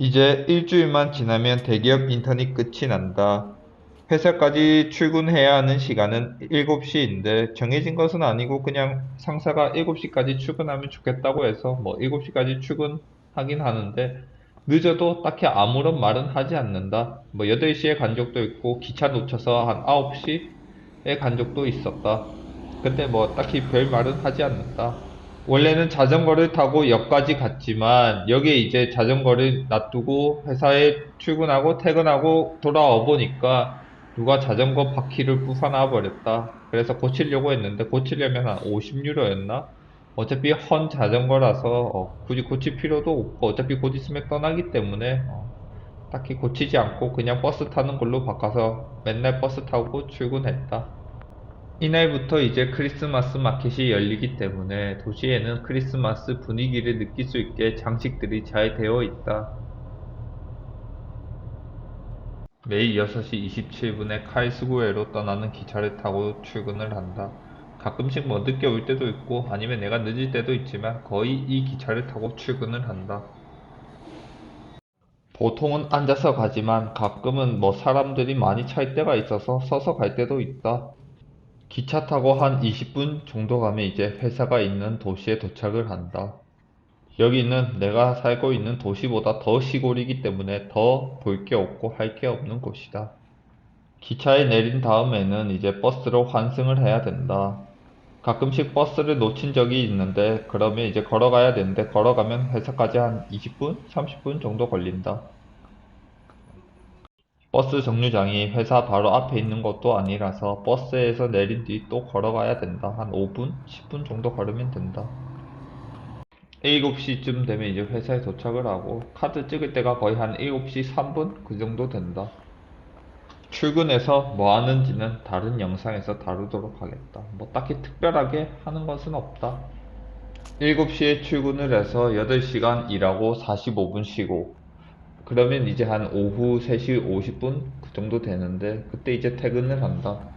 이제 일주일만 지나면 대기업 인턴이 끝이 난다. 회사까지 출근해야 하는 시간은 7시인데 정해진 것은 아니고 그냥 상사가 7시까지 출근하면 좋겠다고 해서 뭐 7시까지 출근하긴 하는데 늦어도 딱히 아무런 말은 하지 않는다. 뭐 8시에 간 적도 있고 기차 놓쳐서 한 9시에 간 적도 있었다. 근데 뭐 딱히 별 말은 하지 않는다. 원래는 자전거를 타고 역까지 갔지만 여기에 이제 자전거를 놔두고 회사에 출근하고 퇴근하고 돌아와 보니까 누가 자전거 바퀴를 부숴놔 버렸다. 그래서 고치려고 했는데 고치려면 한 50유로였나? 어차피 헌 자전거라서 굳이 고칠 필요도 없고 어차피 곧 있으면 떠나기 때문에 딱히 고치지 않고 그냥 버스 타는 걸로 바꿔서 맨날 버스 타고 출근했다. 이날부터 이제 크리스마스 마켓이 열리기 때문에 도시에는 크리스마스 분위기를 느낄 수 있게 장식들이 잘 되어 있다. 매일 6시 27분에 카이스구에로 떠나는 기차를 타고 출근을 한다. 가끔씩 뭐 늦게 올 때도 있고 아니면 내가 늦을 때도 있지만 거의 이 기차를 타고 출근을 한다. 보통은 앉아서 가지만 가끔은 뭐 사람들이 많이 찰 때가 있어서 서서 갈 때도 있다. 기차 타고 한 20분 정도 가면 이제 회사가 있는 도시에 도착을 한다. 여기는 내가 살고 있는 도시보다 더 시골이기 때문에 더 볼 게 없고 할 게 없는 곳이다. 기차에 내린 다음에는 이제 버스로 환승을 해야 된다. 가끔씩 버스를 놓친 적이 있는데 그러면 이제 걸어가야 되는데 걸어가면 회사까지 한 20분? 30분 정도 걸린다. 버스 정류장이 회사 바로 앞에 있는 것도 아니라서 버스에서 내린 뒤 또 걸어가야 된다. 한 5분? 10분 정도 걸으면 된다. 7시쯤 되면 이제 회사에 도착을 하고 카드 찍을 때가 거의 한 7시 3분? 그 정도 된다. 출근해서 뭐 하는지는 다른 영상에서 다루도록 하겠다. 뭐 딱히 특별하게 하는 것은 없다. 7시에 출근을 해서 8시간 일하고 45분 쉬고 그러면 이제 한 오후 3시 50분 그 정도 되는데 그때 이제 퇴근을 한다.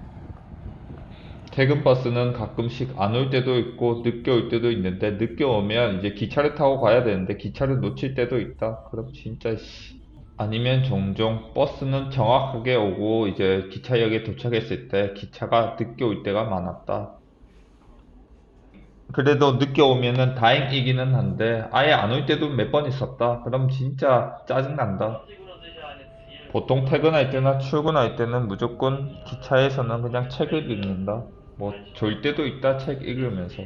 퇴근 버스는 가끔씩 안 올 때도 있고 늦게 올 때도 있는데 늦게 오면 이제 기차를 타고 가야 되는데 기차를 놓칠 때도 있다. 그럼 진짜 아니면 종종 버스는 정확하게 오고 이제 기차역에 도착했을 때 기차가 늦게 올 때가 많았다. 그래도 늦게 오면은 다행이기는 한데 아예 안 올 때도 몇 번 있었다. 그럼 진짜 짜증난다. 보통 퇴근할 때나 출근할 때는 무조건 기차에서는 그냥 책을 읽는다. 뭐 졸 때도 있다 책 읽으면서.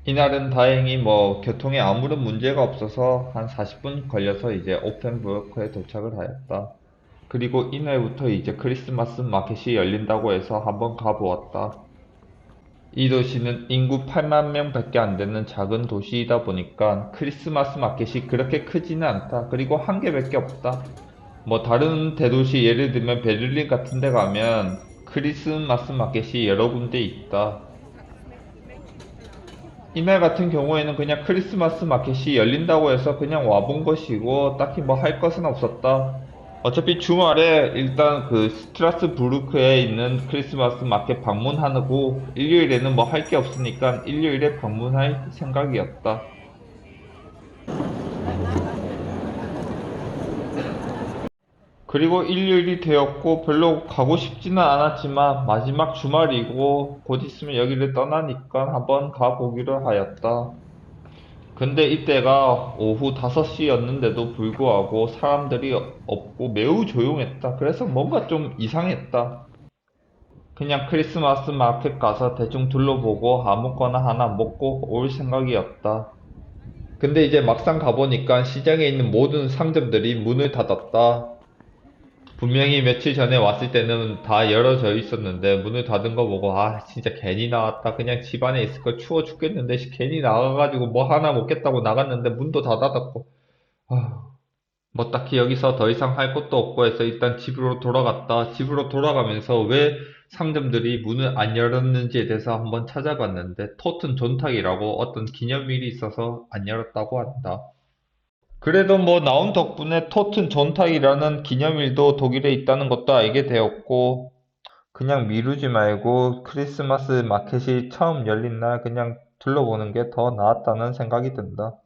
이날은 다행히 뭐 교통에 아무런 문제가 없어서 한 40분 걸려서 이제 오펜부르크에 도착을 하였다. 그리고 이날부터 이제 크리스마스 마켓이 열린다고 해서 한번 가보았다. 이 도시는 인구 8만 명밖에 안 되는 작은 도시이다 보니까 크리스마스 마켓이 그렇게 크지는 않다. 그리고 한 개밖에 없다. 뭐 다른 대도시 예를 들면 베를린 같은 데 가면 크리스마스 마켓이 여러 군데 있다. 이날 같은 경우에는 그냥 크리스마스 마켓이 열린다고 해서 그냥 와본 것이고 딱히 뭐 할 것은 없었다. 어차피 주말에 일단 그 스트라스부르크에 있는 크리스마스 마켓 방문하고 일요일에는 뭐 할 게 없으니까 일요일에 방문할 생각이었다. 그리고 일요일이 되었고 별로 가고 싶지는 않았지만 마지막 주말이고 곧 있으면 여기를 떠나니까 한번 가보기로 하였다. 근데 이때가 오후 5시였는데도 불구하고 사람들이 없고 매우 조용했다. 그래서 뭔가 좀 이상했다. 그냥 크리스마스 마켓 가서 대충 둘러보고 아무거나 하나 먹고 올 생각이었다. 근데 이제 막상 가보니까 시장에 있는 모든 상점들이 문을 닫았다. 분명히 며칠 전에 왔을 때는 다 열어져 있었는데 문을 닫은 거 보고 아 진짜 괜히 나왔다. 그냥 집 안에 있을 거 추워 죽겠는데 괜히 나가가지고 뭐 하나 먹겠다고 나갔는데 문도 다 닫았고 아, 뭐 딱히 여기서 더 이상 할 것도 없고 해서 일단 집으로 돌아갔다. 집으로 돌아가면서 왜 상점들이 문을 안 열었는지에 대해서 한번 찾아봤는데 토튼 존탁이라고 어떤 기념일이 있어서 안 열었다고 한다. 그래도 뭐 나온 덕분에 토튼 존탁이라는 기념일도 독일에 있다는 것도 알게 되었고 그냥 미루지 말고 크리스마스 마켓이 처음 열린 날 그냥 둘러보는 게 더 나았다는 생각이 든다.